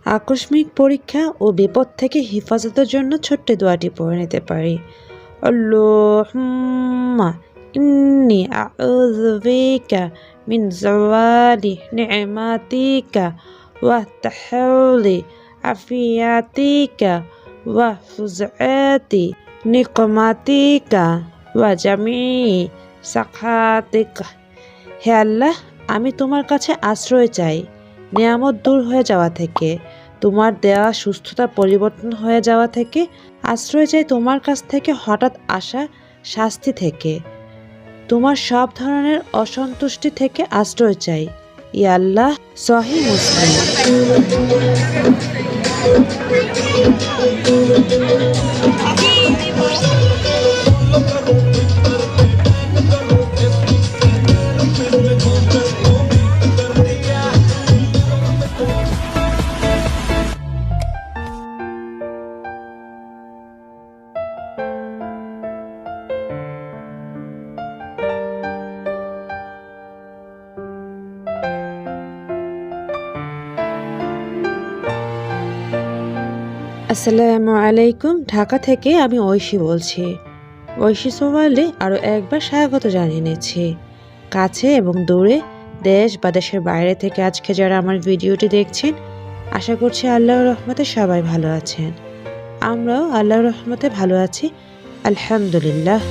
আকস্মিক পরীক্ষা ও বিপদ থেকে হেফাজতের জন্য ছোট্ট দোয়াটি পড়ে নিতে পারি। আল্লাহুম্মা ইন্নী আউযু বিকা মিন যাওয়ালি নি'মাতিকা ওয়া তাহাউলি আফিয়াতিকা ওয়া ফুজআতি নিকমাতিকা ওয়া জামিই সাখাতিকা। হে আল্লাহ, আমি তোমার কাছে আশ্রয় চাই নিয়ামত দূর হয়ে যাওয়া থেকে, তোমার দেওয়া সুস্থতা পরিবর্তন হয়ে যাওয়া থেকে, আশ্রয় চাই তোমার কাছ থেকে হঠাৎ আসা শাস্তি থেকে, তোমার সব ধরনের অসন্তুষ্টি থেকে আশ্রয় চাই। ইয়া আল্লাহ। সহিহ মুসলিম। আসসালামু আলাইকুম। ঢাকা থেকে আমি ঐশী বলছি। ঐশী সোয়ালে আরও একবার স্বাগত জানিয়ে নিচ্ছি। কাছে এবং দূরে, দেশ বা দেশের বাইরে থেকে আজকে যারা আমার ভিডিওটি দেখছেন, আশা করছি আল্লাহর রহমতে সবাই ভালো আছেন। আমরাও আল্লাহর রহমতে ভালো আছি, আলহামদুলিল্লাহ।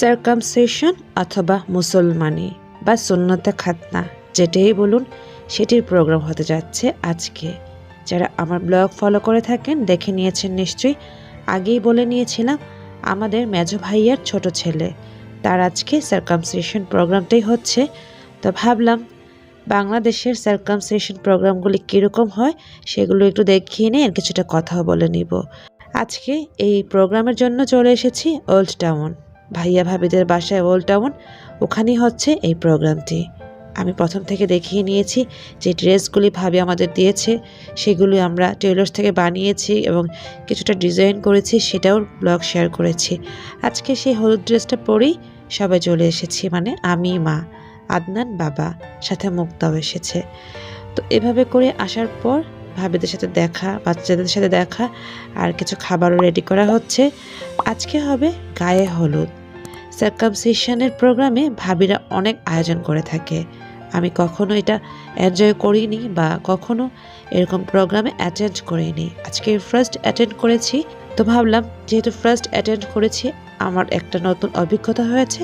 সার্কামসিশন অথবা মুসলমানি বা সুন্নতে খাতনা, যেটাই বলুন, সেটির প্রোগ্রাম হতে যাচ্ছে আজকে। যারা আমার ব্লগ ফলো করে থাকেন দেখে নিয়েছেন নিশ্চয়ই। আগেই বলে নিয়েছিলাম আমাদের মেজো ভাইয়ার ছোট ছেলে, তার আজকে সার্কামসিশন প্রোগ্রামটাই হচ্ছে। তো ভাবলাম বাংলাদেশের সার্কামসিশন প্রোগ্রামগুলি কীরকম হয় সেগুলো একটু দেখিয়ে নিয়ে কিছুটা কথাও বলে নিব। আজকে এই প্রোগ্রামের জন্য চলে এসেছি ওল্ড টাউন, ভাইয়া ভাবিদের বাসায় ওল্ড টাউন, ওখানেই হচ্ছে এই প্রোগ্রামটি। আমি প্রথম থেকে দেখিয়ে নিয়েছি যে ড্রেসগুলি ভাবি আমাদের দিয়েছে সেগুলি আমরা টেইলর্স থেকে বানিয়েছি এবং কিছুটা ডিজাইন করেছি, সেটাও ব্লগ শেয়ার করেছি। আজকে সেই হলুদ ড্রেসটা পরেই সবাই চলে এসেছি, মানে আমি, মা, আদনান, বাবা, সাথে মুক্তাও এসেছে। তো এভাবে করে আসার পর ভাবিদের সাথে দেখা, বাচ্চাদের সাথে দেখা, আর কিছু খাবারও রেডি করা হচ্ছে। আজকে হবে গায়ে হলুদ। সার্কামসিশনের প্রোগ্রামে ভাবিরা অনেক আয়োজন করে থাকে। আমি কখনো এটা এনজয় করিনি বা কখনো এরকম প্রোগ্রামে অ্যাটেন্ড করিনি। আজকে ফার্স্ট অ্যাটেন্ড করেছি, তো ভাবলাম যেহেতু ফার্স্ট অ্যাটেন্ড করেছি আমার একটা নতুন অভিজ্ঞতা হয়েছে,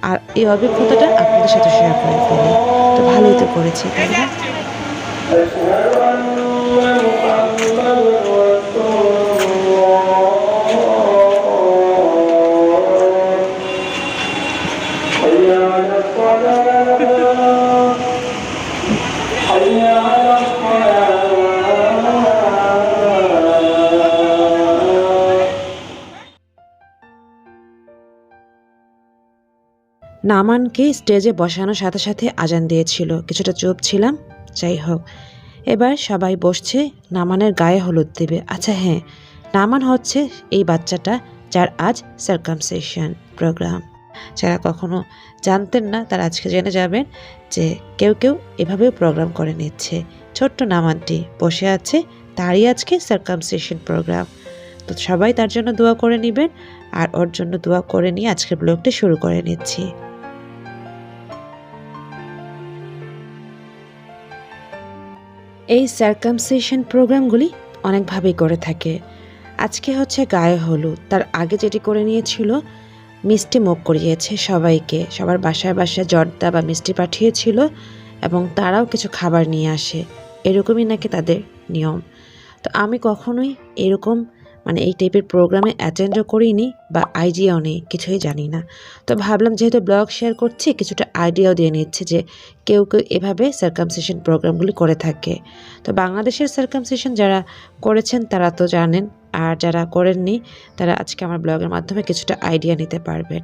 আর এই অভিজ্ঞতাটা আপনাদের সাথে শেয়ার করে ফেলি। তো ভালোই তো করেছি, তাই না? নামানকে স্টেজে বসানোর সাথে সাথে আজান দিয়েছিল, কিছুটা চুপ ছিলাম। যাই হোক, এবার সবাই বসছে, নামানের গায়ে হলুদ দেবে। আচ্ছা হ্যাঁ, নামান হচ্ছে এই বাচ্চাটা যার আজ সার্কামসিশন প্রোগ্রাম। যারা কখনো জানতেন না তারা আজকে জেনে যাবেন যে কেউ কেউ এভাবেও প্রোগ্রাম করে নিচ্ছে। ছোট্ট নামানটি বসে আছে, তারই আজকে সার্কামসিশন প্রোগ্রাম। তো সবাই তার জন্য দোয়া করে নেবেন, আর ওর জন্য দোয়া করে নিয়ে আজকের ব্লগটি শুরু করে নিচ্ছি। এই সার্কামসিশন প্রোগ্রামগুলি অনেকভাবেই করে থাকে। আজকে হচ্ছে গায়ে হলুদ, তার আগে যেটি করে নিয়েছিল মিষ্টি মুখ করিয়েছে সবাইকে, সবার বাসায় বাসায় জর্দা বা মিষ্টি পাঠিয়েছিল এবং তারাও কিছু খাবার নিয়ে আসে, এরকমই নাকি তাদের নিয়ম। তো আমি কখনোই এরকম মানে এই টাইপের প্রোগ্রামে অ্যাটেন্ডও করিনি বা আইডিয়াও নেই, কিছুই জানি না। তো ভাবলাম যেহেতু ব্লগ শেয়ার করছি কিছুটা আইডিয়াও দিয়ে নিচ্ছে যে কেউ কেউ এভাবে সার্কামসিশন প্রোগ্রামগুলি করে থাকে। তো বাংলাদেশের সার্কামসিশন যারা করেছেন তারা তো জানেন, আর যারা করেননি তারা আজকে আমার ব্লগের মাধ্যমে কিছুটা আইডিয়া নিতে পারবেন।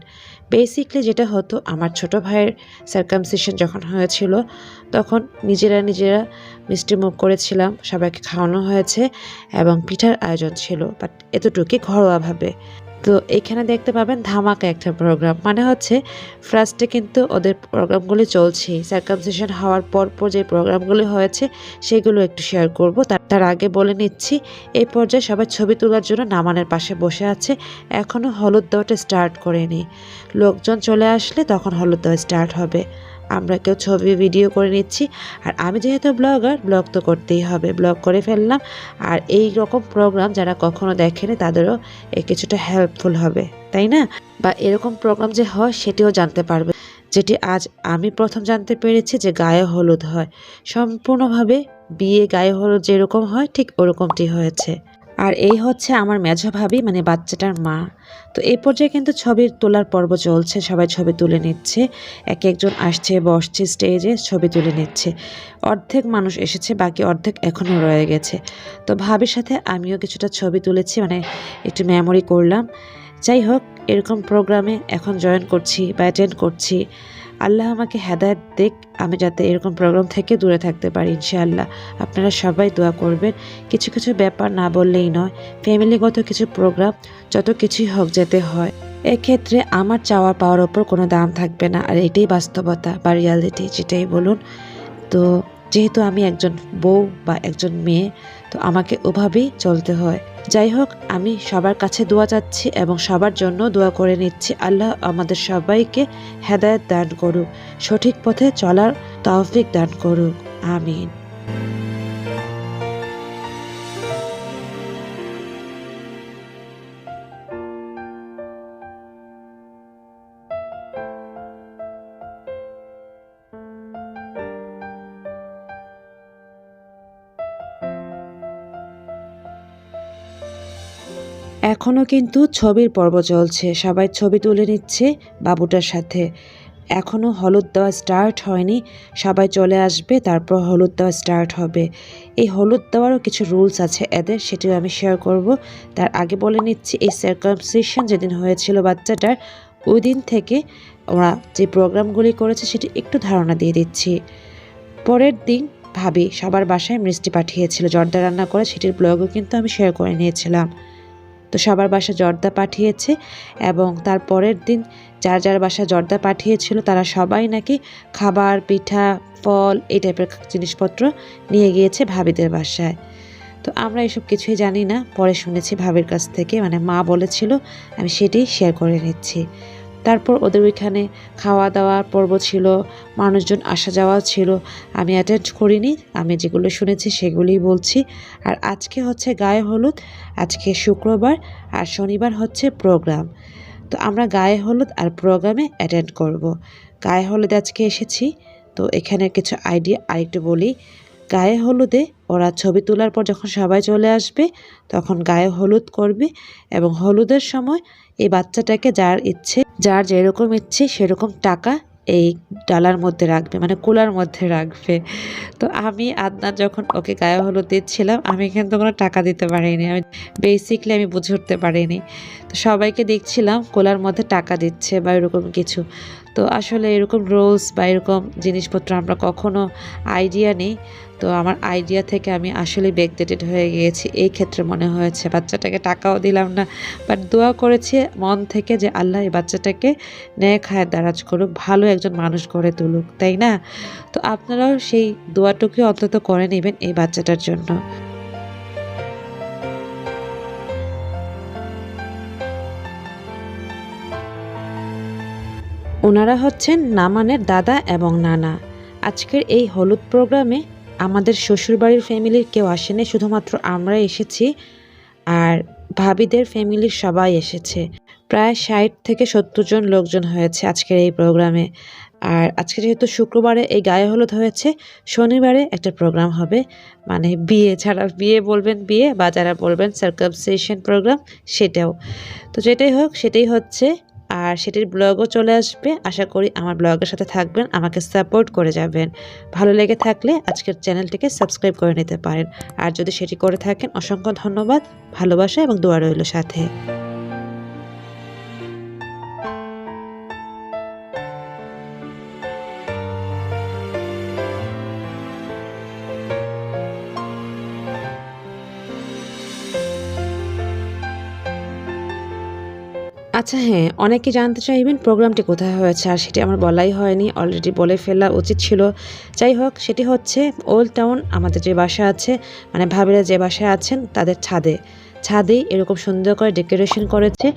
বেসিকলি যেটা হতো, আমার ছোট ভাইয়ের সার্কামসিশন যখন হয়েছিল তখন নিজেরা মিষ্টি মুখ করেছিলাম, সবাইকে খাওয়ানো হয়েছে এবং পিঠার আয়োজন ছিল, বাট এতটুকুই ঘরোয়াভাবে। তো এখানে দেখতে পাবেন ধামাকা একটা প্রোগ্রাম, মানে হচ্ছে ফার্স্টে কিন্তু ওদের প্রোগ্রামগুলি চলছে, সার্কামসিশন হওয়ার পর যে প্রোগ্রামগুলি হয়েছে সেগুলো একটু শেয়ার করব। তার আগে বলে নিচ্ছি, এই পর্যায়ে সবাই ছবি তোলার জন্য নামানের পাশে বসে আছে, এখনও হলুদ দেওয়াটা স্টার্ট করেনি। লোকজন চলে আসলে তখন হলুদ দেওয়া স্টার্ট হবে। আমরা কেউ ছবি ভিডিও করে নিচ্ছি, আর আমি যেহেতু ব্লগার, ব্লগ তো করতেই হবে, ব্লগ করে ফেললাম। আর এই রকম প্রোগ্রাম যারা কখনো দেখেনি তাদেরও কিছুটা হেল্পফুল হবে, তাই না? বা এরকম প্রোগ্রাম যে হয় সেটিও জানতে পারবে, যেটি আজ আমি প্রথম জানতে পেরেছি যে গায়ে হলুদ হয়। সম্পূর্ণভাবে বিয়ে গায়ে হলুদ যেরকম হয় ঠিক ওরকমটি হয়েছে। আর এই হচ্ছে আমার মেঝো ভাবি, মানে বাচ্চাটার মা। তো এই পর্যায়ে কিন্তু ছবির তোলার পর্ব চলছে, সবাই ছবি তুলে নিচ্ছে, এক একজন আসছে বসছে স্টেজে ছবি তুলে নিচ্ছে। অর্ধেক মানুষ এসেছে, বাকি অর্ধেক এখনও রয়ে গেছে। তো ভাবির সাথে আমিও কিছুটা ছবি তুলেছি, মানে একটু মেমোরি করলাম। যাই হোক, এরকম প্রোগ্রামে এখন জয়েন করছি বা অ্যাটেন্ড করছি। আল্লাহ আমাকে হেদায়েত দিক, আমি যাতে এরকম প্রোগ্রাম থেকে দূরে থাকতে পারি ইনশাআল্লাহ। আপনারা সবাই দোয়া করবেন। কিছু কিছু ব্যাপার না বললেই নয়, ফ্যামিলিগত কিছু প্রোগ্রাম যত কিছুই হোক যেতে হয়। এক্ষেত্রে আমার চাওয়া পাওয়ার ওপর কোনো দাম থাকবে না, আর এটাই বাস্তবতা বা রিয়ালিটি, যেটাই বলুন। তো যেহেতু আমি একজন বউ বা একজন মেয়ে, তো আমাকে ওভাবেই চলতে হয়। যাই হোক, আমি সবার কাছে দোয়া চাচ্ছি এবং সবার জন্য দোয়া করে নিচ্ছি। আল্লাহ আমাদের সবাইকে হেদায়েত দান করুক, সঠিক পথে চলার তৌফিক দান করুক, আমিন। এখনও কিন্তু ছবির পর্ব চলছে, সবাই ছবি তুলে নিচ্ছে বাবুটার সাথে। এখনও হলুদ দেওয়া স্টার্ট হয়নি, সবাই চলে আসবে তারপর হলুদ দেওয়া স্টার্ট হবে। এই হলুদ দেওয়ারও কিছু রুলস আছে এদের, সেটিও আমি শেয়ার করব। তার আগে বলে নিচ্ছি, এই সার্কামসিশন যেদিন হয়েছিল বাচ্চাটার, ওই দিন থেকে ওরা যে প্রোগ্রামগুলি করেছে সেটি একটু ধারণা দিয়ে দিচ্ছি। পরের দিন ভাবি সবার বাসায় মিষ্টি পাঠিয়েছিল, জর্দা রান্না করে, সেটির ব্লগও কিন্তু আমি শেয়ার করে নিয়েছিলাম। তো সবার বাসা জর্দা পাঠিয়েছে, এবং তার পরের দিন যার যার বাসা জর্দা পাঠিয়েছিল তারা সবাই নাকি খাবার, পিঠা, ফল এই টাইপের জিনিসপত্র নিয়ে গিয়েছে ভাবিদের বাসায়। তো আমরা এসব কিছুই জানি না, পরে শুনেছি ভাবির কাছ থেকে, মানে মা বলেছিল, আমি সেটি শেয়ার করে নিচ্ছি। তারপর ওদের ওইখানে খাওয়া দাওয়ার পর্ব ছিল, মানুষজন আসা যাওয়া ছিল। আমি অ্যাটেন্ড করিনি, আমি যেগুলো শুনেছি সেগুলোই বলছি। আর আজকে হচ্ছে গায়ে হলুদ, আজকে শুক্রবার, আর শনিবার হচ্ছে প্রোগ্রাম। তো আমরা গায়ে হলুদ আর প্রোগ্রামে অ্যাটেন্ড করব। গায়ে হলুদে আজকে এসেছি। তো এখানে কিছু আইডিয়া আরেকটু বলি। গায়ে হলুদে ওরা ছবি তোলার পর যখন সবাই চলে আসবে তখন গায়ে হলুদ করবে, এবং হলুদের সময় এই বাচ্চাটাকে যার যেরকম ইচ্ছে সেরকম টাকা এই ডালার মধ্যে রাখবে, মানে কুলার মধ্যে রাখবে। তো আমি আদনান যখন ওকে গায়ে হলুদ দিচ্ছিলাম, আমি কিন্তু কোনো টাকা দিতে পারিনি, আমি বুঝে উঠতে পারিনি। তো সবাইকে দেখছিলাম কুলার মধ্যে টাকা দিচ্ছে বা এরকম কিছু। তো আসলে এরকম রোলস বা এরকম জিনিসপত্র আমরা কখনো আইডিয়া নেই। তো আমার আইডিয়া থেকে আমি আসলে ব্যাকডেটেড হয়ে গিয়েছি, এই ক্ষেত্রে মনে হয়েছে। বাচ্চাটাকে টাকাও দিলাম না, বাট দোয়া করেছি মন থেকে যে আল্লাহ এই বাচ্চাটাকে নেক হায়াত দারাজ করুক, ভালো একজন মানুষ গড়ে তুলুক, তাই না? তো আপনারাও সেই দোয়াটুকু অন্তত করে নেবেন এই বাচ্চাটার জন্য। ওনারা হচ্ছেন নামানের দাদা এবং নানা। আজকের এই হলুদ প্রোগ্রামে আমাদের শ্বশুরবাড়ির ফ্যামিলির কেউ আসেনি, শুধুমাত্র আমরা এসেছি। আর ভাবিদের ফ্যামিলির সবাই এসেছে, প্রায় 60 থেকে 70 জন লোকজন হয়েছে আজকের এই প্রোগ্রামে। আর আজকে যেহেতু শুক্রবারে এই গায়ে হলুদ হয়েছে, শনিবারে একটা প্রোগ্রাম হবে, মানে বিয়ে, যারা বিয়ে বলবেন বিয়ে, বা যারা বলবেন সার্কামসিশন প্রোগ্রাম, সেটাও। তো যেটাই হোক সেটাই হচ্ছে, আর সেটির ব্লগও চলে আসবে। আশা করি আমার ব্লগের সাথে থাকবেন, আমাকে সাপোর্ট করে যাবেন। ভালো লেগে থাকলে আজকের চ্যানেলটিকে সাবস্ক্রাইব করে নিতে পারেন, আর যদি সেটি করে থাকেন অসংখ্য ধন্যবাদ। ভালোবাসা এবং দোয়া রইল সাথে। আচ্ছা হ্যাঁ, অনেকে জানতে চাইবেন প্রোগ্রামটি কোথায় হয়েছে আর সেটি আমার বলাই হয়নি। অলরেডি বলে ফেলা উচিত ছিল। যাই হোক সেটি হচ্ছে ওল্ড টাউন আমাদের যে বাসা আছে মানে ভাবিরা যে বাসায় আছেন তাদের ছাদে। ছাদেই এরকম সুন্দর করে ডেকোরেশন করেছে।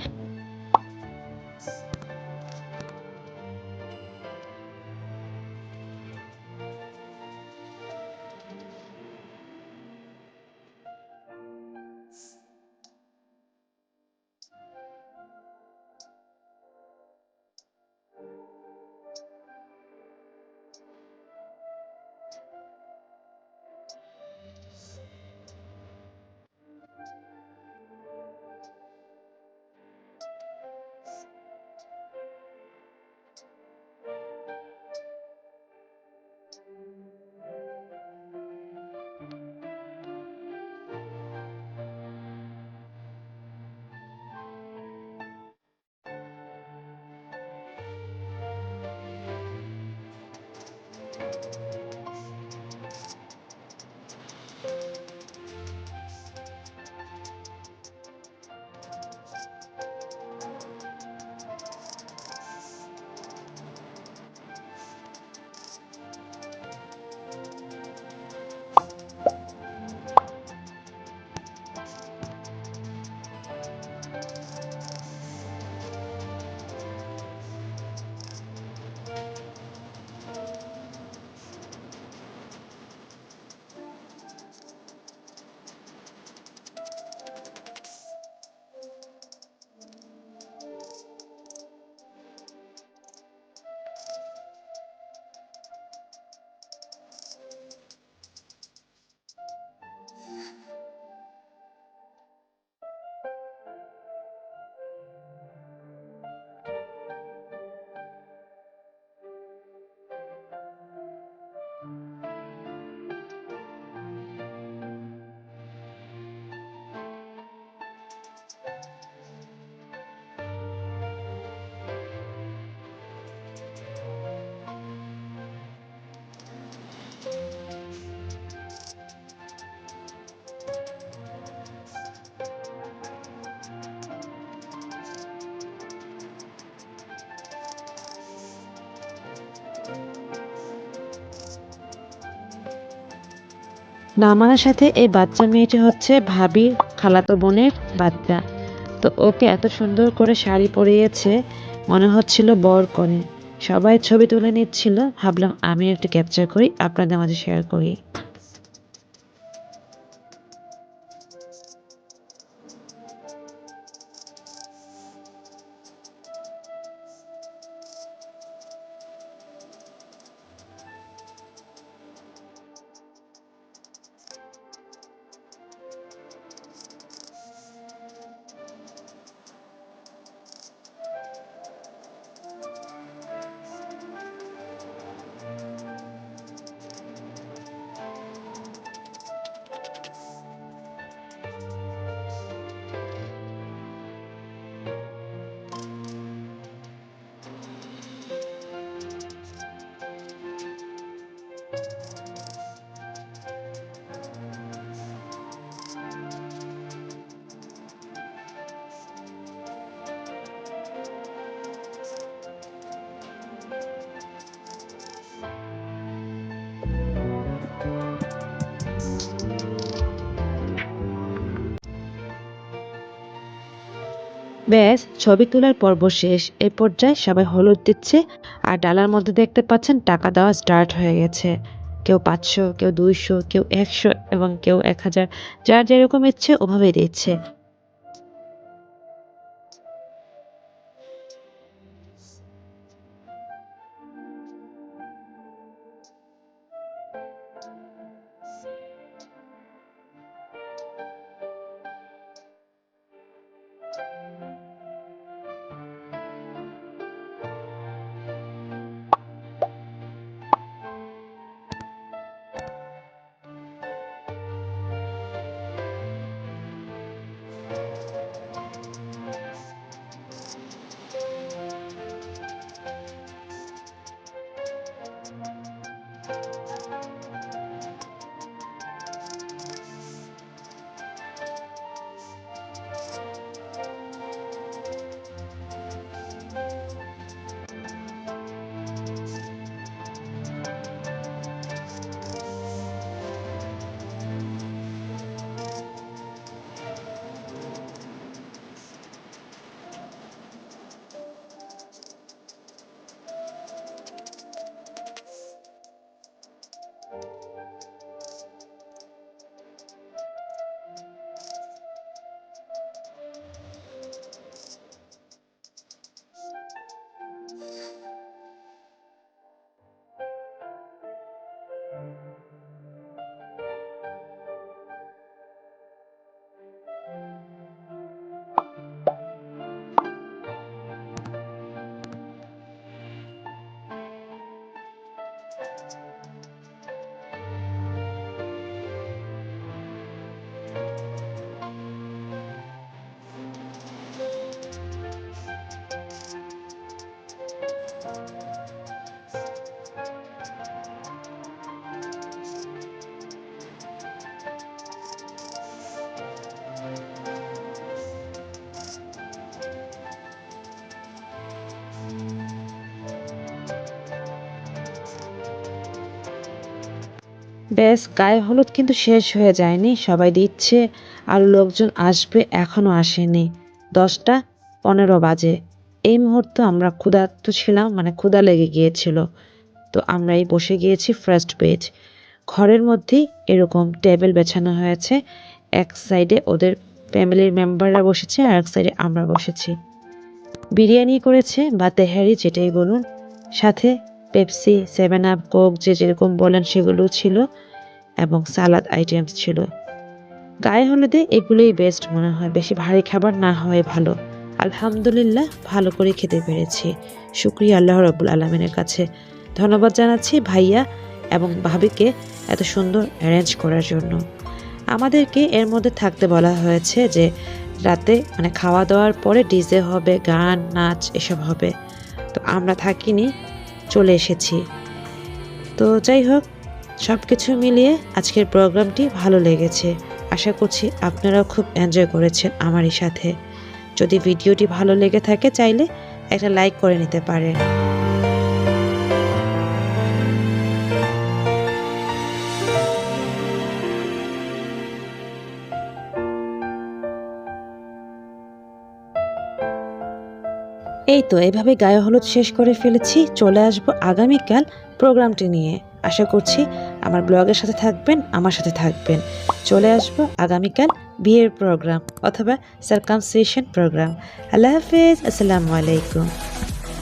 নামানের সাথে এই বাচ্চা মেয়েটি হচ্ছে ভাবির খালাতো বোনের বাচ্চা। তো ওকে এত সুন্দর করে শাড়ি পরিয়েছে মনে হচ্ছিল বরকনে। সবাই ছবি তুলে নিচ্ছিল, ভাবলাম আমি একটু ক্যাপচার করি আপনাদের মাঝে শেয়ার করি। ব্যাস ছবি তোলার পর্ব শেষ। এই পর্যায়ে সবাই হলুদ দিচ্ছে আর ডালার মধ্যে দেখতে পাচ্ছেন টাকা দেওয়া স্টার্ট হয়ে গেছে। কেউ 500, কেউ 200, কেউ 100 এবং কেউ 1000, যার যেরকম ইচ্ছে ওভাবেই দিচ্ছে। ব্যাস গায়ে হলুদ কিন্তু শেষ হয়ে যায়নি, সবাই দিচ্ছে আর লোকজন আসবে, এখনো আসেনি। 10টা 15 বাজে। এই মুহূর্তে আমরা ক্ষুধার্ত ছিলাম, মানে ক্ষুধা লেগে গিয়েছিল। তো আমরাই বসে গিয়েছি ফার্স্ট পেজ। ঘরের মধ্যেই এরকম টেবিল বেছানো হয়েছে, এক সাইডে ওদের ফ্যামিলির মেম্বাররা বসেছে আর এক সাইডে আমরা বসেছি। বিরিয়ানি করেছে বা তেহারি যেটাই বলুন, সাথে পেপসি, 7 আপ, কোক যে যেরকম বলেন সেগুলো ছিল এবং সালাদ আইটেমস ছিল। গায়ে হলুদে এগুলোই বেস্ট মনে হয়, বেশি ভারী খাবার না হওয়াই ভালো। আলহামদুলিল্লাহ ভালো করে খেতে পেরেছি। শুকরিয়া আল্লাহ রাব্বুল আলামিনের কাছে। ধন্যবাদ জানাচ্ছি ভাইয়া এবং ভাবিকে এত সুন্দর অ্যারেঞ্জ করার জন্য। আমাদেরকে এর মধ্যে থাকতে বলা হয়েছে যে রাতে মানে খাওয়া দাওয়ার পরে ডিজে হবে, গান নাচ এসব হবে। তো আমরা থাকিনি, চলে এসেছি। তো যাই হোক, সব কিছু মিলিয়ে আজকের প্রোগ্রামটি ভালো লেগেছে। আশা করছি আপনারাও খুব এনজয় করেছেন আমারই সাথে। যদি ভিডিওটি ভালো লেগে থাকে চাইলে একটা লাইক করে নিতে পারেন। এই তো এভাবে গায়ে হলুদ শেষ করে ফেলেছি। চলে আসবো আগামীকাল প্রোগ্রামটি নিয়ে। আশা করছি আমার ব্লগের সাথে থাকবেন, আমার সাথে থাকবেন। চলে আসবো আগামীকাল বিয়ের প্রোগ্রাম অথবা সার্কামসিশন প্রোগ্রাম। আল্লাহ হাফেজ, আসসালামু আলাইকুম।